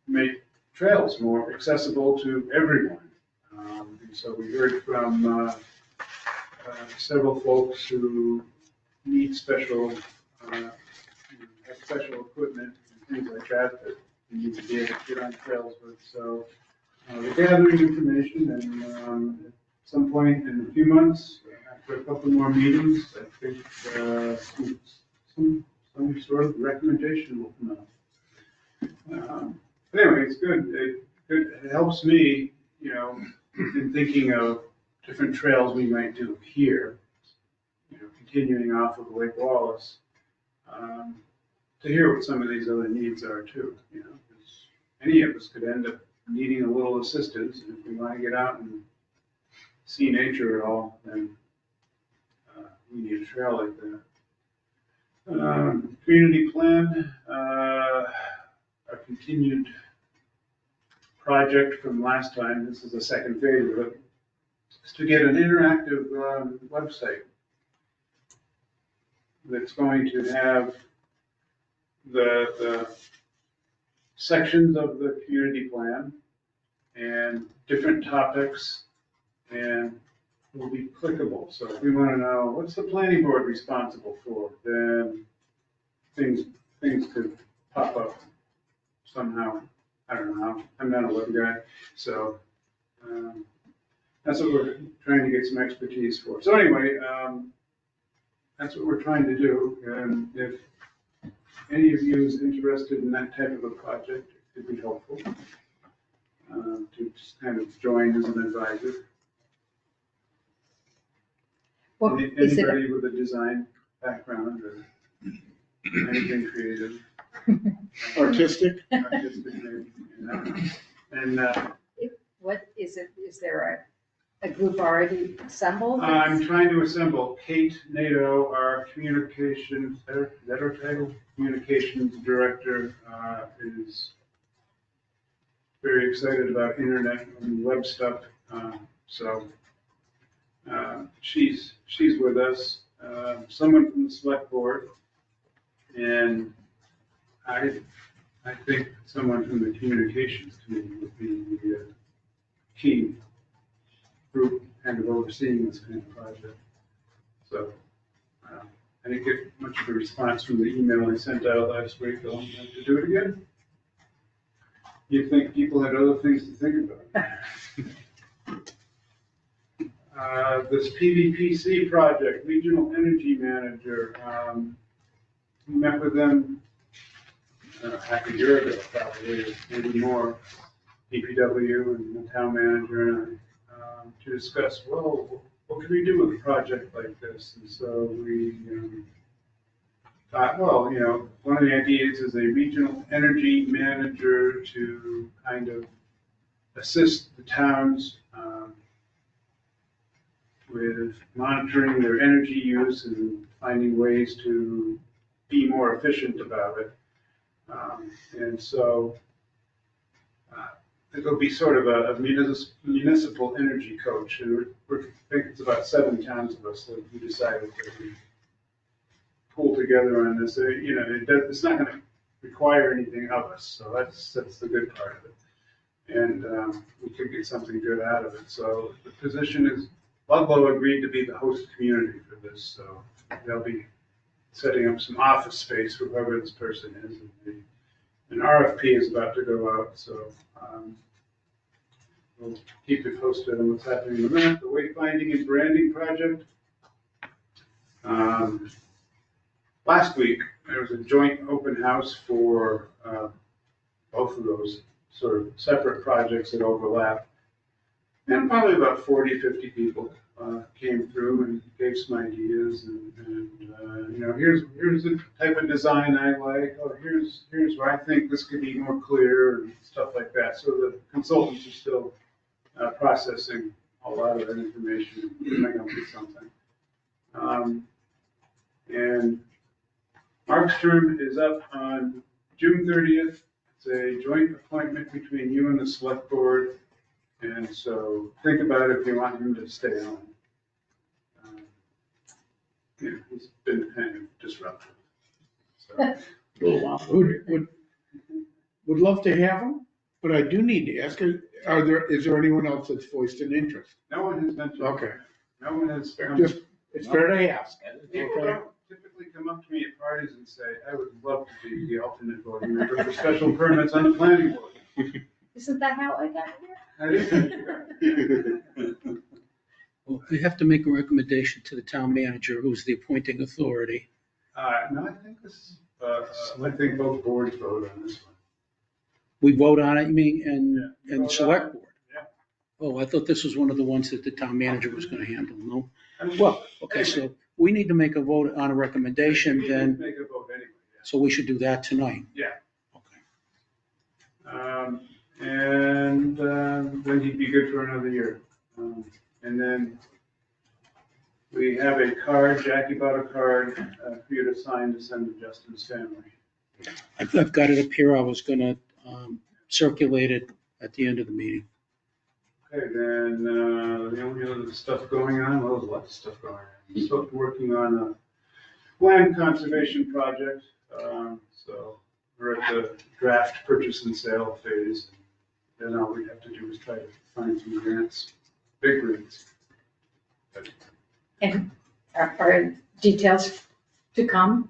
make trails more accessible to everyone. And so we heard from several folks who need special have special equipment and things like that that you need to be able to get on trails with. So we're gathering information, and at some point in a few months, after a couple more meetings, I think some sort of recommendation will come out. But anyway, it's good. It helps me, in thinking of different trails we might do here, continuing off of Lake Wallace, to hear what some of these other needs are too. Because any of us could end up needing a little assistance, and if we want to get out and see nature at all, then we need a trail like that. Community plan, our continued project from last time, this is the second phase of it, is to get an interactive website that's going to have the sections of the community plan and different topics, and will be clickable. So if we want to know what's the planning board responsible for, then things could pop up somehow. I don't know how. I'm not a web guy, so that's what we're trying to get some expertise for. So anyway, that's what we're trying to do. And if any of you is interested in that type of a project, it could be helpful to just kind of join as an advisor. Well, is it, Anybody with a design background or anything creative, Artistic? maybe, And what is it, is there a group already assembled? I'm trying to assemble Kate Nato, our communications, is that her title? Communications director, is very excited about internet and web stuff. So she's with us. Someone from the select board, and I think someone from the communications committee would be the key group kind of overseeing this kind of project. So I didn't get much of a response from the email I sent out last week. I'll have to do it again. You'd think people had other things to think about. This PVPC project, Regional Energy Manager, we met with them half a year ago, probably, maybe more, DPW and the town manager, to discuss, well, what can we do with a project like this? And so we thought, well, one of the ideas is a regional energy manager to kind of assist the towns with monitoring their energy use and finding ways to be more efficient about it. And so it'll be sort of a municipal energy coach. And I think it's about 7 towns of us that we decided that we pull together on this. It's not going to require anything of us, so that's the good part of it. And we could get something good out of it. So the position is, Ludlow agreed to be the host community for this, so they'll be setting up some office space for whoever this person is. And an RFP is about to go out, so we'll keep you posted on what's happening with that. The wayfinding and branding project. Last week, there was a joint open house for both of those sort of separate projects that overlap. And probably about 40, 50 people came through and gave some ideas. And here's the type of design I like. Oh, here's where I think this could be more clear and stuff like that. So the consultants are still processing a lot of that information, coming up with something. And Mark's term is up on June 30th. It's a joint appointment between you and the select board. And so think about it if you want him to stay on. Yeah, he's been kind of disruptive. So, A little while. Would love to have them, but I do need to ask, is there anyone else that's voiced an interest? no one has mentioned. Okay. No one has. Just, it's fair to ask. People don't typically come up to me at parties and say, I would love to be the alternate voting member for special permits on the planning board. Isn't that how I got here? Well, we have to make a recommendation to the town manager, who's the appointing authority. No, I think this, I think both boards vote on this one. We vote on it, you mean, and the Vote select on it, board? yeah. Oh, I thought this was one of the ones that the town manager was gonna handle, no? I mean, Well, okay, so we need to make a vote on a recommendation, we can then, Make a vote anyway, so we should do that tonight. yeah. Okay. And then he'd be good for another year. And then we have a card, Jackie bought a card for you to sign to send to Justin's family. I've got it up here, I was gonna circulate it at the end of the meeting. Okay, then the only other stuff going on, well, there's lots of stuff going on. I'm still working on a land conservation project. So we're at the draft purchase and sale phase. Then all we have to do is try to find some grants, big grants. And are details to come?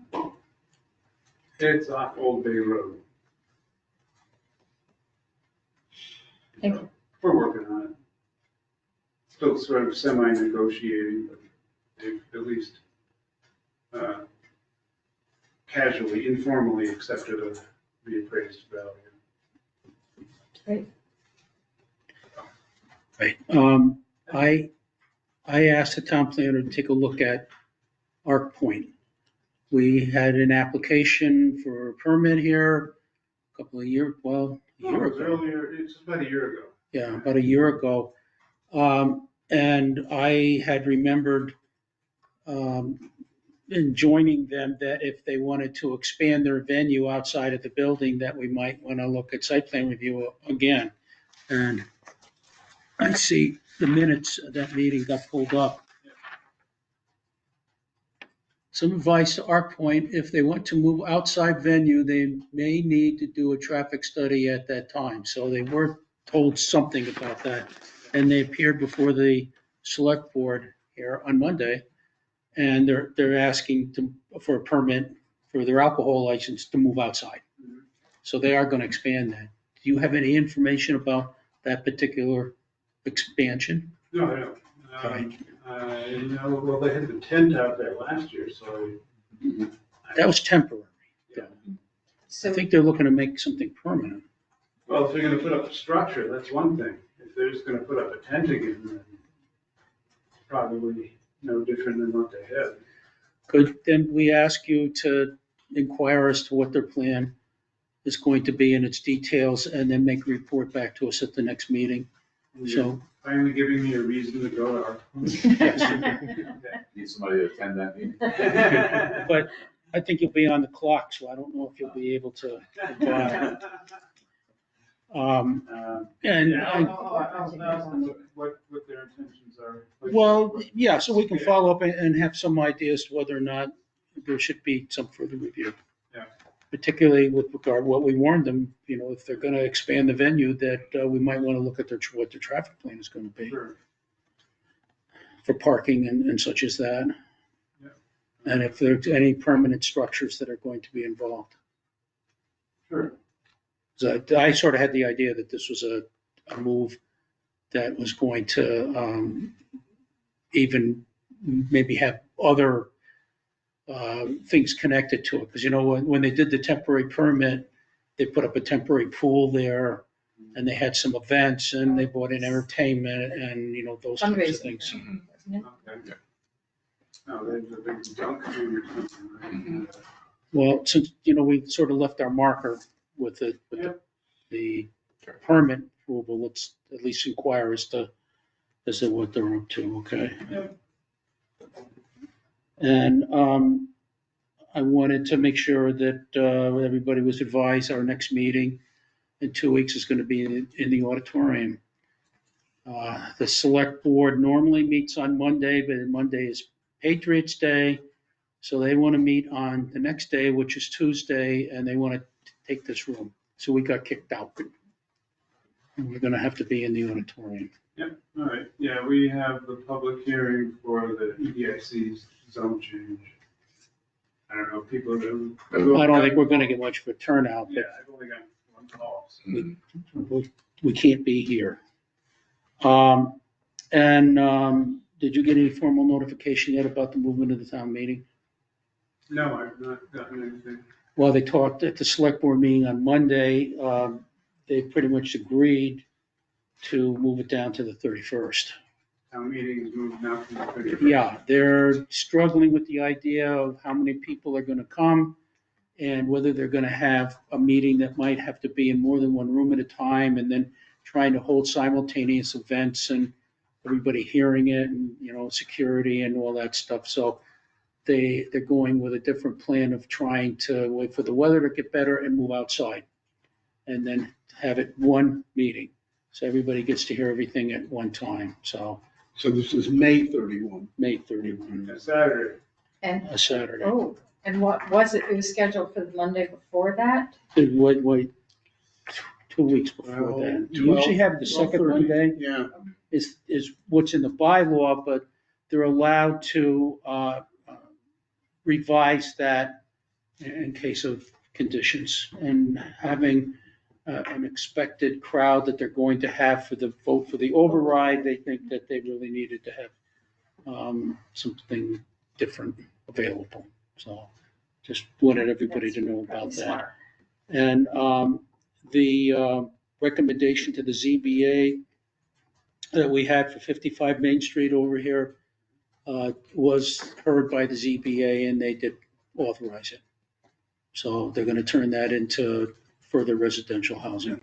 It's off Old Bay Road. Thank you. We're working on it. Still sort of semi-negotiating, but they've at least casually, informally accepted a reappraised value. Great. Right, I asked the town planner to take a look at Arc Point. We had an application for a permit here a couple of years, well, a year It was ago. earlier, it's about a year ago. Yeah, about a year ago. And I had remembered in joining them that if they wanted to expand their venue outside of the building, that we might want to look at site plan review again. And I see the minutes of that meeting got pulled up. Some advice to Arc Point, if they want to move outside venue, they may need to do a traffic study at that time. So they were told something about that. And they appeared before the select board here on Monday. And they're asking for a permit for their alcohol license to move outside. So they are going to expand that. Do you have any information about that particular expansion? No, I don't. Right. Well, they had the tent out there last year, so. That was temporary. Yeah. I So think they're looking to make something permanent. Well, if they're gonna put up a structure, that's one thing. If they're just gonna put up a tent again, then probably no different than what they had. Could then we ask you to inquire as to what their plan is going to be in its details and then make a report back to us at the next meeting? And you're So, finally giving me a reason to go to our. Need somebody to attend that meeting. but I think you'll be on the clock, so I don't know if you'll be able to comply. And, Yeah, I'll ask them what their intentions are. well, yeah, so we can follow up and have some ideas to whether or not there should be some further review. Yeah. Particularly with regard, what we warned them, if they're gonna expand the venue, that we might wanna look at what their traffic plan is gonna be Sure. for parking and such as that. Yeah. And if there's any permanent structures that are going to be involved. Sure. So I sort of had the idea that this was a move that was going to even maybe have other things connected to it. Because, when they did the temporary permit, they put up a temporary pool there and they had some events and they brought in entertainment and, those types of fundraising, things. wasn't it? Okay. No, there's a big dunk thing or something, right? Well, since, we sort of left our marker with the permit approval, let's at least inquire as to Is that what they're up to? Okay. Yep. And I wanted to make sure that everybody was advised our next meeting in 2 weeks is going to be in the auditorium. The select board normally meets on Monday, but Monday is Patriots Day. So they want to meet on the next day, which is Tuesday, and they want to take this room. So we got kicked out. And we're going to have to be in the auditorium. Yep, all right, yeah, we have the public hearing for the EDIC's zone change. I don't know, people do. I don't think we're going to get much of a turnout, Yeah, I've only got one call. So. but we can't be here. Did you get any formal notification yet about the movement of the town meeting? No, I've not gotten anything. Well, they talked at the select board meeting on Monday. They pretty much agreed to move it down to the 31st. Town meeting is moved now to the 31st. Yeah, they're struggling with the idea of how many people are going to come and whether they're going to have a meeting that might have to be in more than one room at a time, and then trying to hold simultaneous events and everybody hearing it, and, you know, security and all that stuff. So they're going with a different plan of trying to wait for the weather to get better and move outside, and then have it one meeting. So everybody gets to hear everything at one time. So So this is May 31. May 31, It's Saturday. And, a Saturday. oh, and what was it? It was scheduled for the Monday before that? Wait, 2 weeks before that. You usually have the second 12:30. Monday Yeah. is what's in the bylaw, but they're allowed to revise that in case of conditions. And having an expected crowd that they're going to have for the vote for the override, they think that they really needed to have something different available. So just wanted everybody to know about that. And the recommendation to the ZBA that we had for 55 Main Street over here was heard by the ZBA, and they did authorize it. So they're going to turn that into further residential housing.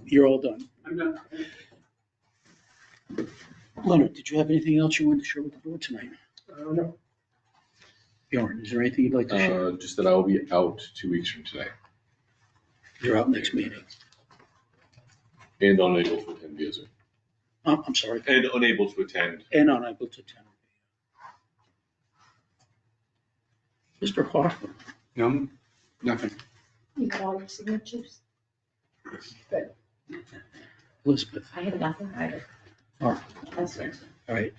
You're all done. I'm not, Leonard, did you have anything else you wanted to share with the board tonight? No. Bjorn, is there anything you'd like to share? Just that I will be out 2 weeks from today You're out next meeting. and unable to attend via Zoom. I'm sorry. And unable to attend. And unable to attend. Mr. Hoffman. No, nothing. You got all your signatures? Good. Elizabeth. I have nothing either. All right. That's it. All right.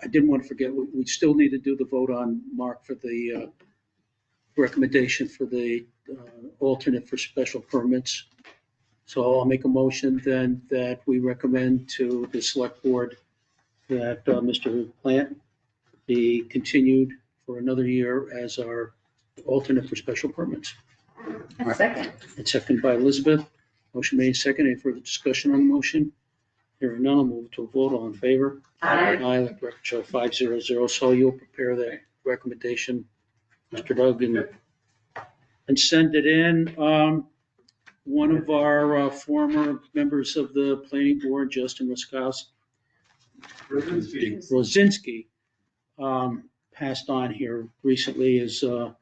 I didn't want to forget, we still need to do the vote on Mark for the recommendation for the alternate for special permits. So I'll make a motion then that we recommend to the select board that Mr. Plant be continued for another year as our alternate for special permits. A second. And seconded by Elizabeth. Motion made second. Any further discussion on the motion? Hearing none, I'll move to a vote. All in favor? Aye. Aye, let the record show 500. So you'll prepare that recommendation, Mr. Doug, and send it in. One of our former members of the planning board, Justin Rosinski, passed on here recently. There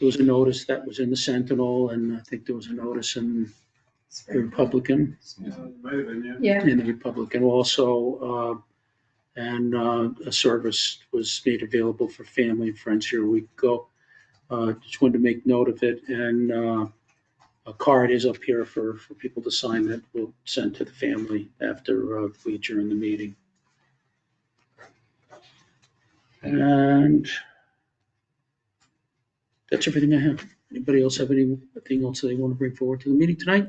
was a notice that was in the Sentinel, and I think there was a notice in the Republican. might have been, yeah. Yeah. In the Republican also, and a service was made available for family and friends here a week ago. Just wanted to make note of it, and a card is up here for people to sign that we'll send to the family after we adjourn the meeting. And that's everything I have. Anybody else have anything else they want to bring forward to the meeting tonight?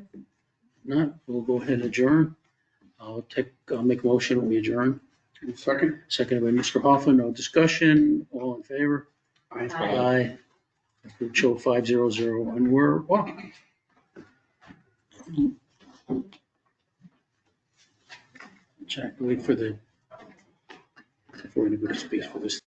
Not, we'll go ahead and adjourn. I'll make a motion when we adjourn. Second? Seconded by Mr. Hoffman. No discussion. All in favor? Aye. Aye. Group show 500, and we're off. Check, wait for the, before anybody speaks for this.